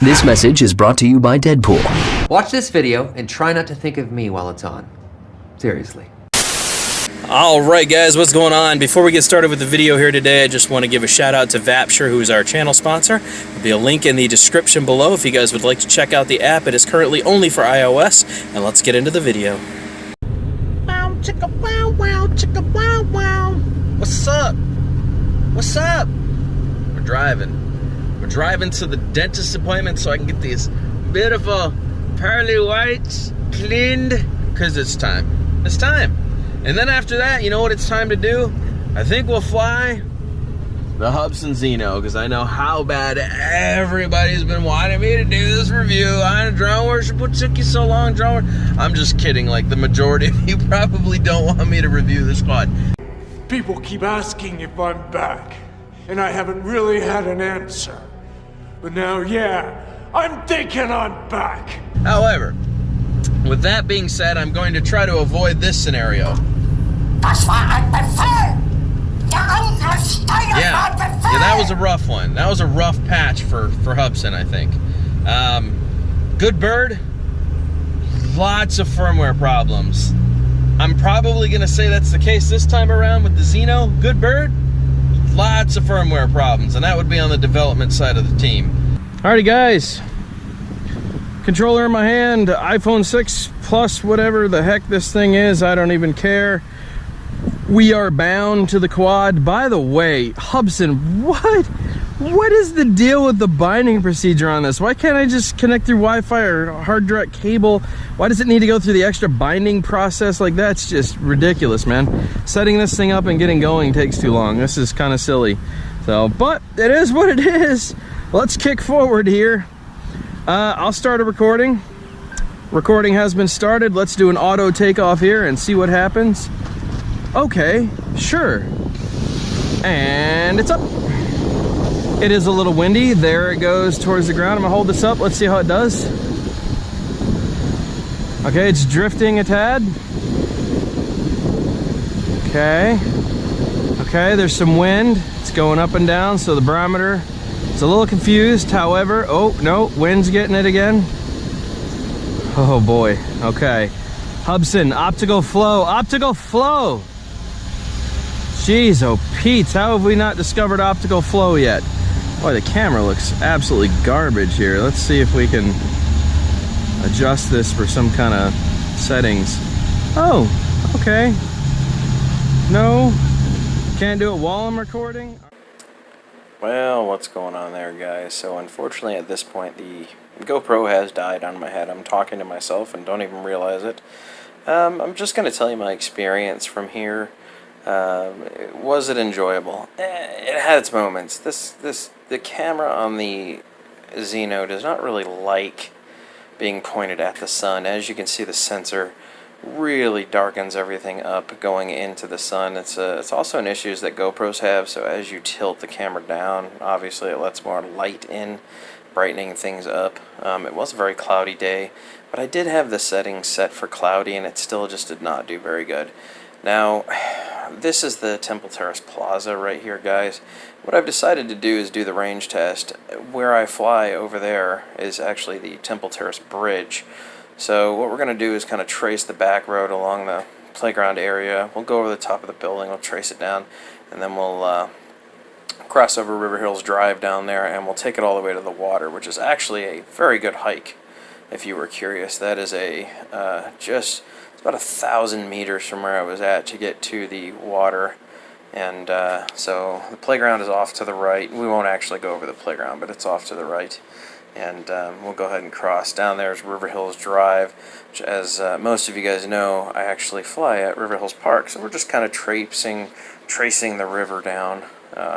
This message is brought to you by Deadpool. Watch this video and try not to think of me while it's on. Seriously. Alright guys, what's going on? Before we get started with the video here today, I just want to give a shout out to Vaptur, who is our channel sponsor. There'll be a link in the description below if you guys would like to check out the app. It is currently only for iOS, and let's get into the video. Wow, chicka wow wow, chicka wow wow. What's up? What's up? We're driving. We're driving to the dentist appointment so I can get these beautiful pearly whites cleaned, because it's time. It's time. And then after that, you know what it's time to do? I think we'll fly the Hubsan Zino, because I know how bad everybody's been wanting me to do this review on a drone worship. What took you so long, drone? I'm just kidding. Like, the majority of you probably don't want me to review this quad. People keep asking if I'm back, and I haven't really had an answer. But now, yeah, I'm thinking I'm back. However, with that being said, I'm going to try to avoid this scenario. Yeah, that was a rough one. That was a rough patch for Hubsan, I think. Good bird, lots of firmware problems. I'm probably going to say that's the case this time around with the Zino. Good bird, lots of firmware problems, and that would be on the development side of the team. Alrighty guys, controller in my hand, iPhone 6 Plus, whatever the heck this thing is, I don't even care. We are bound to the quad. By the way, Hubsan, what is the deal with the binding procedure on this? Why can't I just connect through Wi-Fi or hard direct cable? Why does it need to go through the extra binding process? Like, that's just ridiculous, man. Setting this thing up and getting going takes too long. This is kind of silly. So, but it is what it is. Let's kick forward here. I'll start a recording. Recording has been started. Let's do an auto takeoff here and see what happens. Okay, sure. And it's up. It is a little windy. There it goes towards the ground. I'm gonna hold this up. Let's see how it does. Okay, it's drifting a tad. Okay. Okay, there's some wind. It's going up and down, so the barometer is a little confused. However, oh no, wind's getting it again. Oh boy. Okay. Hubsan, optical flow, optical flow. Jeez, oh Pete, how have we not discovered optical flow yet? Boy, the camera looks absolutely garbage here. Let's see if we can adjust this for some kind of settings. Oh, okay. No, can't do it while I'm recording. Well, what's going on there, guys? So unfortunately at this point the GoPro has died on my head. I'm talking to myself and don't even realize it. I'm just going to tell you my experience from here. Was it enjoyable? It had its moments. The camera on the Zino does not really like being pointed at the sun. As you can see, the sensor really darkens everything up going into the sun. It's also an issue that GoPros have, so as you tilt the camera down, obviously it lets more light in, brightening things up. It was a very cloudy day, but I did have the settings set for cloudy and it still just did not do very good. Now, this is the Temple Terrace Plaza right here, guys. What I've decided to do is do the range test. Where I fly over there is actually the Temple Terrace Bridge. So what we're going to do is kind of trace the back road along the playground area. We'll go over the top of the building, we'll trace it down, and then we'll cross over River Hills Drive down there, and we'll take it all the way to the water, which is actually a very good hike, if you were curious. That is a it's about 1,000 meters from where I was at to get to the water. And so the playground is off to the right. We won't actually go over the playground, but it's off to the right. And we'll go ahead and cross. Down there is River Hills Drive, which, as most of you guys know, I actually fly at River Hills Park. So we're just kind of tracing the river down,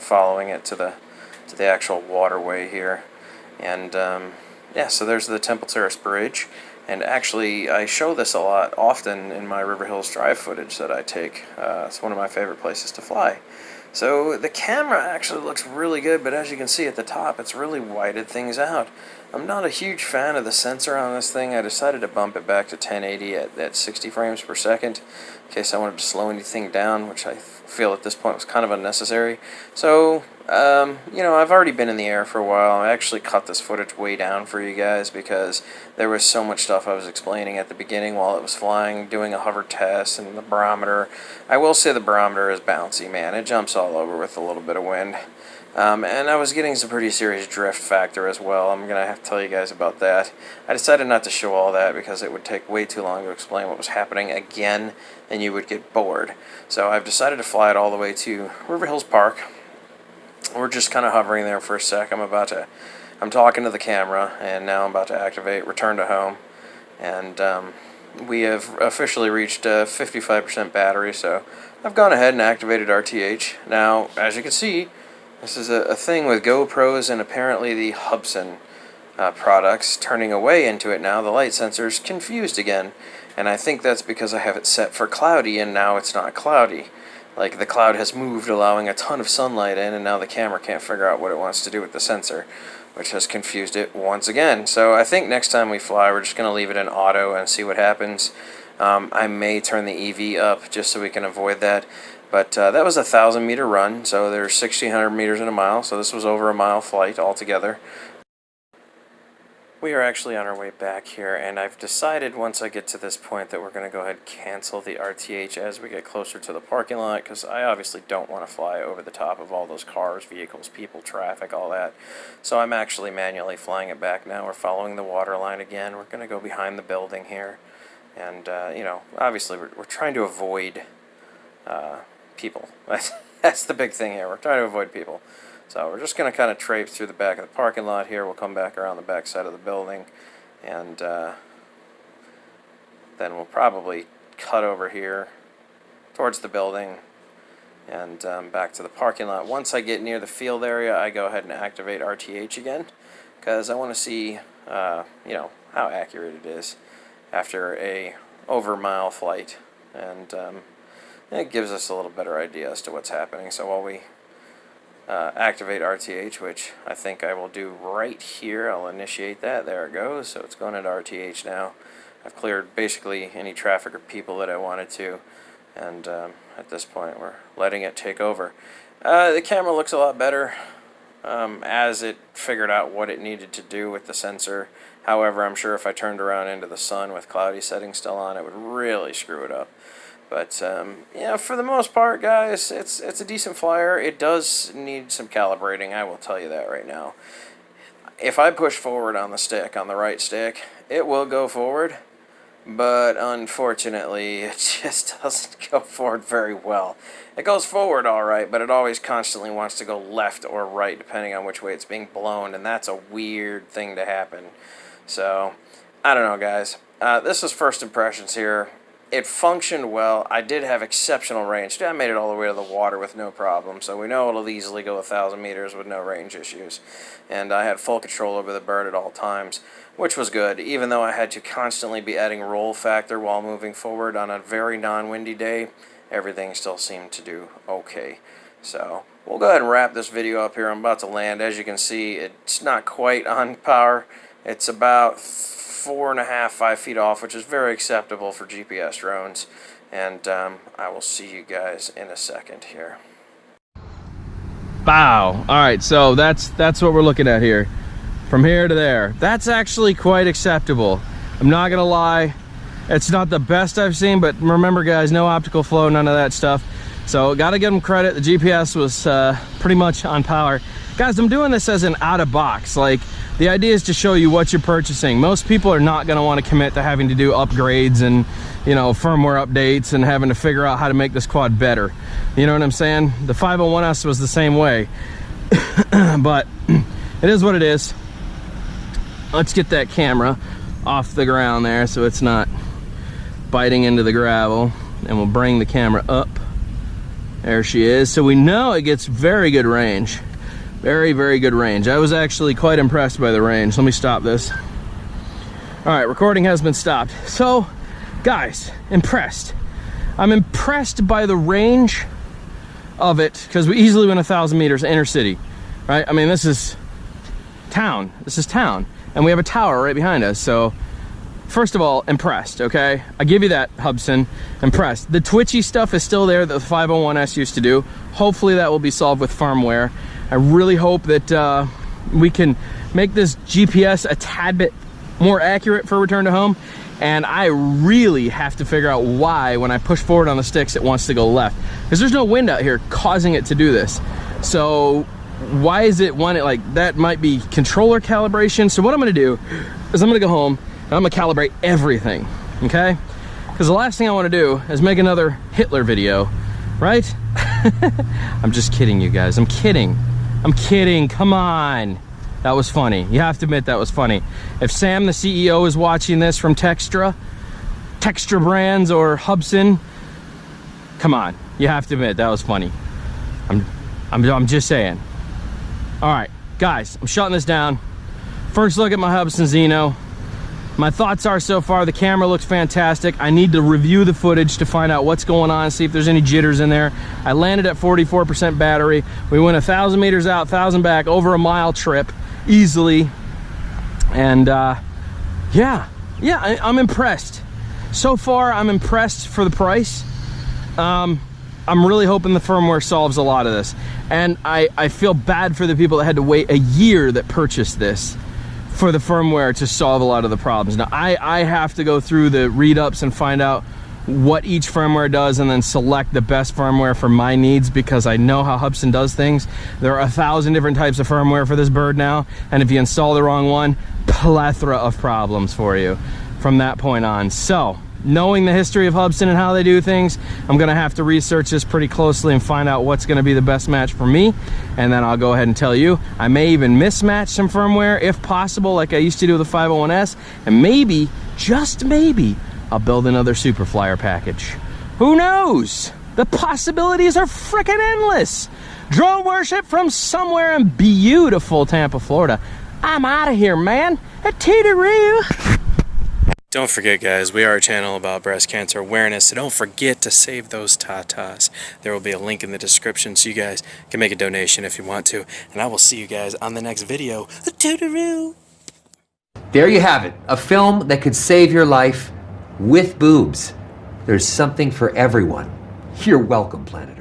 following it to the actual waterway here. And yeah, so there's the Temple Terrace Bridge. And actually, I show this a lot often in my River Hills Drive footage that I take. It's one of my favorite places to fly. So the camera actually looks really good, but as you can see at the top, it's really whited things out. I'm not a huge fan of the sensor on this thing. I decided to bump it back to 1080 at 60 frames per second in case I wanted to slow anything down, which I feel at this point was kind of unnecessary. So You know, I've already been in the air for a while. I actually cut this footage way down for you guys because there was so much stuff I was explaining at the beginning while it was flying, doing a hover test and the barometer. I will say the barometer is bouncy, man. It jumps all over with a little bit of wind. And I was getting some pretty serious drift factor as well. I'm going to have to tell you guys about that. I decided not to show all that because it would take way too long to explain what was happening again, and you would get bored. So I've decided to fly it all the way to River Hills Park. We're just kind of hovering there for a sec. I'm talking to the camera, and now I'm about to activate return to home. And we have officially reached 55% battery, so I've gone ahead and activated RTH. Now, as you can see, this is a thing with GoPros and apparently the Hubsan products turning away into it now. The light sensor's confused again, and I think that's because I have it set for cloudy and now it's not cloudy. Like the cloud has moved, allowing a ton of sunlight in, and now the camera can't figure out what it wants to do with the sensor, which has confused it once again. So I think next time we fly, we're just going to leave it in auto and see what happens. I may turn the EV up just so we can avoid that. But that was a 1,000-meter run, so there's 1,600 meters in a mile, so this was over a mile flight altogether. We are actually on our way back here, and I've decided once I get to this point that we're going to go ahead and cancel the RTH as we get closer to the parking lot, because I obviously don't want to fly over the top of all those cars, vehicles, people, traffic, all that. So I'm actually manually flying it back now. We're following the water line again. We're going to go behind the building here, and, you know, obviously we're trying to avoid people. That's the big thing here. We're trying to avoid people. So we're just going to kind of traipse through the back of the parking lot here. We'll come back around the back side of the building, and then we'll probably cut over here towards the building and back to the parking lot. Once I get near the field area, I go ahead and activate RTH again because I want to see you know, how accurate it is after a over-mile flight, and it gives us a little better idea as to what's happening. So while we activate RTH, which I think I will do right here, I'll initiate that. There it goes. So it's going into RTH now. I've cleared basically any traffic or people that I wanted to, and at this point we're letting it take over. The camera looks a lot better as it figured out what it needed to do with the sensor. However, I'm sure if I turned around into the sun with cloudy settings still on, it would really screw it up. But, yeah, for the most part, guys, it's a decent flyer. It does need some calibrating, I will tell you that right now. If I push forward on the stick, on the right stick, it will go forward. But, unfortunately, it just doesn't go forward very well. It goes forward all right, but it always constantly wants to go left or right, depending on which way it's being blown. And that's a weird thing to happen. So, I don't know, guys. This is first impressions here. It functioned well. I did have exceptional range. I made it all the way to the water with no problem, so we know it'll easily go 1,000 meters with no range issues. And I had full control over the bird at all times, which was good, even though I had to constantly be adding roll factor while moving forward on a very non-windy day. Everything still seemed to do okay. So we'll go ahead and wrap this video up here. I'm about to land. As you can see, it's not quite on power. It's about 4.5, 5 feet off, which is very acceptable for GPS drones. And I will see you guys in a second here. Wow. All right, so that's what we're looking at here. From here to there. That's actually quite acceptable. I'm not gonna lie. It's not the best I've seen, but remember, guys, no optical flow, none of that stuff. So gotta give them credit. The GPS was pretty much on power. Guys, I'm doing this as an out-of-box. Like, the idea is to show you what you're purchasing. Most people are not going to want to commit to having to do upgrades and, you know, firmware updates and having to figure out how to make this quad better. You know what I'm saying? The 501S was the same way. But it is what it is. Let's get that camera off the ground there so it's not biting into the gravel. And we'll bring the camera up. There she is. So we know it gets very good range. Very, very good range. I was actually quite impressed by the range. Let me stop this. All right, recording has been stopped. So, guys, impressed. I'm impressed by the range of it because we easily went 1,000 meters inner city, right? I mean, this is town. This is town. And we have a tower right behind us. So, first of all, impressed, okay? I give you that, Hubsan. Impressed. The twitchy stuff is still there that the 501S used to do. Hopefully that will be solved with firmware. I really hope that we can make this GPS a tad bit more accurate for return to home. And I really have to figure out why when I push forward on the sticks it wants to go left, because there's no wind out here causing it to do this. So why is it wanting it? Like, that might be controller calibration. So what I'm gonna do is I'm gonna go home and I'm gonna calibrate everything, okay? Because the last thing I want to do is make another Hitler video, right? I'm just kidding, you guys. I'm kidding. Come on. That was funny. You have to admit that was funny. If Sam, the CEO, is watching this from Textra Brands or Hubsan, come on. You have to admit that was funny. I'm just saying. All right, guys, I'm shutting this down. First look at my Hubsan Zino. My thoughts are so far, the camera looks fantastic. I need to review the footage to find out what's going on, see if there's any jitters in there. I landed at 44% battery. We went 1,000 meters out, 1,000 back, over a mile trip, easily. And yeah, I'm impressed. So far, I'm impressed for the price. I'm really hoping the firmware solves a lot of this. And I feel bad for the people that had to wait a year that purchased this for the firmware to solve a lot of the problems. Now, I have to go through the read-ups and find out what each firmware does and then select the best firmware for my needs, because I know how Hubsan does things. There are 1,000 different types of firmware for this bird now, and if you install the wrong one, plethora of problems for you from that point on. So, knowing the history of Hubsan and how they do things, I'm gonna have to research this pretty closely and find out what's gonna be the best match for me, and then I'll go ahead and tell you. I may even mismatch some firmware if possible, like I used to do with the 501S, and maybe, just maybe, I'll build another Super Flyer package. Who knows? The possibilities are freaking endless. Drone worship from somewhere in beautiful Tampa, Florida. I'm out of here, man. A toodaloo. Don't forget, guys, we are a channel about breast cancer awareness, so don't forget to save those tatas. There will be a link in the description so you guys can make a donation if you want to. And I will see you guys on the next video. Toodaloo. There you have it, a film that could save your life with boobs. There's something for everyone. You're welcome, Planet